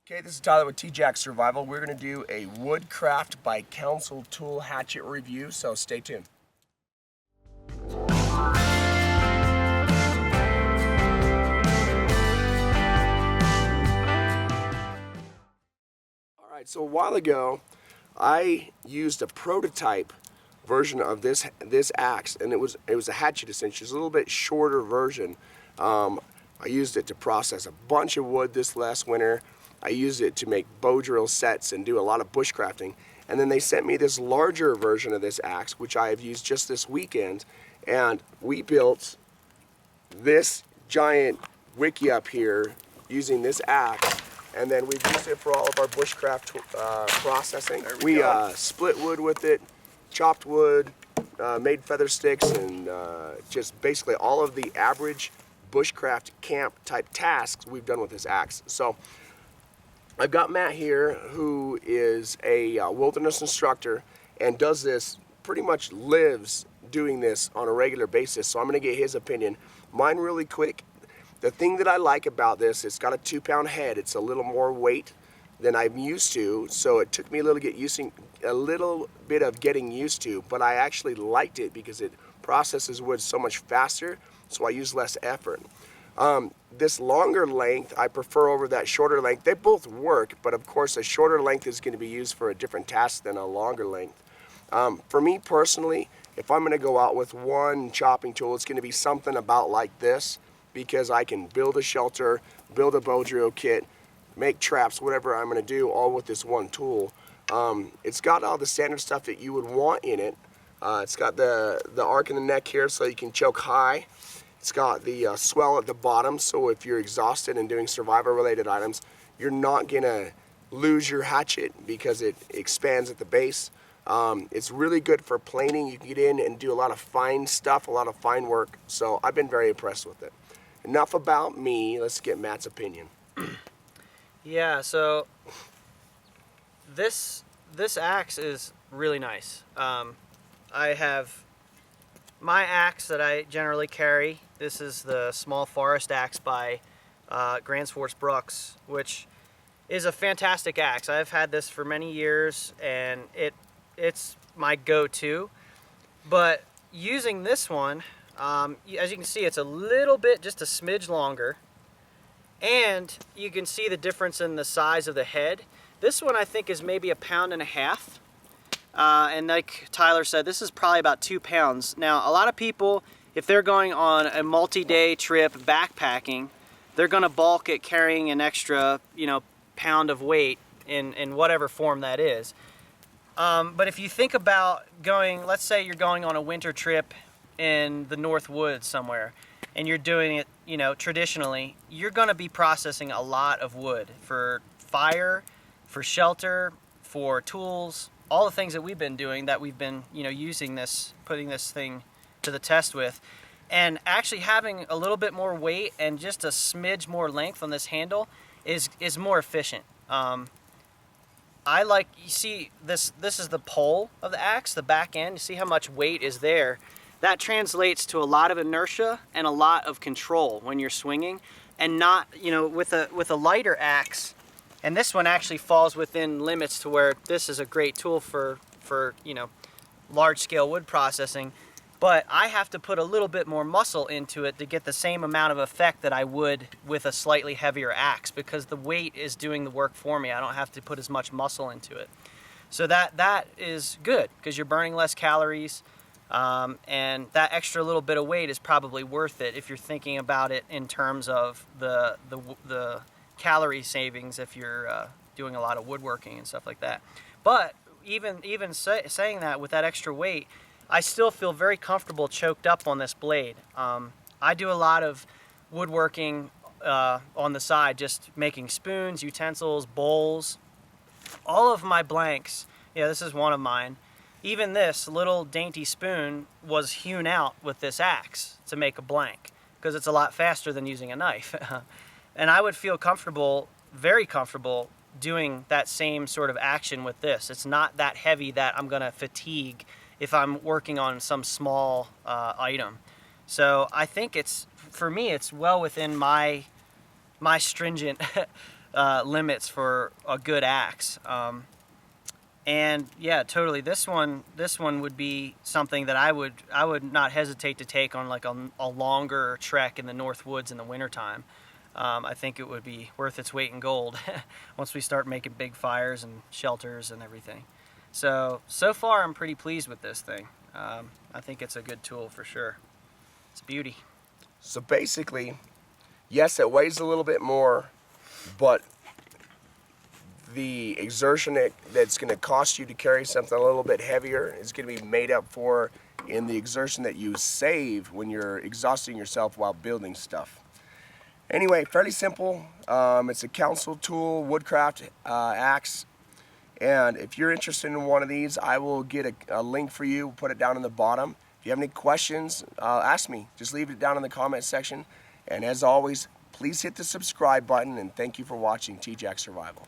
Okay, this is Tyler with T-Jack Survival. We're going to do a Woodcraft by Council tool hatchet review, so stay tuned. Alright, so a while ago I used a prototype version of this axe, and it was a hatchet essentially. It's a little bit shorter version. I used it to process a bunch of wood this last winter. I used it to make bow drill sets and do a lot of bushcrafting. And then they sent me this larger version of this axe, which I have used just this weekend. And we built this giant wiki up here using this axe. And then we've used it for all of our bushcraft processing. We split wood with it, chopped wood, made feather sticks, and just basically all of the average bushcraft camp type tasks we've done with this axe. So I've got Matt here, who is a wilderness instructor and does this, pretty much lives doing this on a regular basis. So I'm going to get his opinion. Mine really quick. The thing that I like about this, it's got a 2-pound head. It's a little more weight than I'm used to, so it took me a little bit of getting used to, but I actually liked it because it processes wood so much faster, so I use less effort. This longer length I prefer over that shorter length. They both work, but of course a shorter length is going to be used for a different task than a longer length. For me personally, if I'm going to go out with one chopping tool, it's going to be something about like this, because I can build a shelter, build a bow drill kit, make traps, whatever I'm going to do, all with this one tool. It's got all the standard stuff that you would want in it. It's got the arc in the neck here so you can choke high. It's got the swell at the bottom, so if you're exhausted and doing survivor related items, you're not gonna lose your hatchet because it expands at the base. It's really good for planing. You can get in and do a lot of fine stuff, a lot of fine work, so I've been very impressed with it. Enough about me, let's get Matt's opinion. Yeah, so this axe is really nice. I have my axe that I generally carry. This is the small forest axe by Grand Swartz Brooks, which is a fantastic axe. I've had this for many years, and it's my go-to. But using this one, as you can see, it's a little bit, just a smidge longer. And you can see the difference in the size of the head. This one I think is maybe 1.5 pounds. And like Tyler said, this is probably about 2 pounds. Now, a lot of people, if they're going on a multi-day trip backpacking, they're gonna balk at carrying an extra, pound of weight in whatever form that is. But if you think about going, let's say you're going on a winter trip in the North Woods somewhere, and you're doing it, traditionally, you're gonna be processing a lot of wood for fire, for shelter, for tools, all the things that we've been doing, that we've been, using this, putting this thing to the test with. And actually having a little bit more weight and just a smidge more length on this handle is more efficient. I like, you see, this is the pole of the axe, the back end. You see how much weight is there. That translates to a lot of inertia and a lot of control when you're swinging, and not, with a lighter axe. And this one actually falls within limits to where this is a great tool for large scale wood processing. But I have to put a little bit more muscle into it to get the same amount of effect that I would with a slightly heavier axe, because the weight is doing the work for me. I don't have to put as much muscle into it. So that is good, because you're burning less calories, and that extra little bit of weight is probably worth it if you're thinking about it in terms of the calorie savings if you're doing a lot of woodworking and stuff like that. But even saying that, with that extra weight, I still feel very comfortable choked up on this blade. I do a lot of woodworking on the side, just making spoons, utensils, bowls. All of my blanks, this is one of mine. Even this little dainty spoon was hewn out with this axe to make a blank, because it's a lot faster than using a knife. And I would feel comfortable, very comfortable, doing that same sort of action with this. It's not that heavy that I'm gonna fatigue if I'm working on some small item. So I think for me, it's well within my stringent limits for a good axe. And yeah, totally. This one would be something that I would not hesitate to take on like a longer trek in the North Woods in the wintertime. I think it would be worth its weight in gold once we start making big fires and shelters and everything. So far I'm pretty pleased with this thing. I think it's a good tool for sure. It's a beauty. So basically, yes, it weighs a little bit more, but the exertion that's going to cost you to carry something a little bit heavier is going to be made up for in the exertion that you save when you're exhausting yourself while building stuff. Anyway, fairly simple. It's a council tool, Woodcraft axe. And if you're interested in one of these, I will get a link for you, put it down in the bottom. If you have any questions, ask me. Just leave it down in the comment section. And as always, please hit the subscribe button, and thank you for watching T-Jack Survival.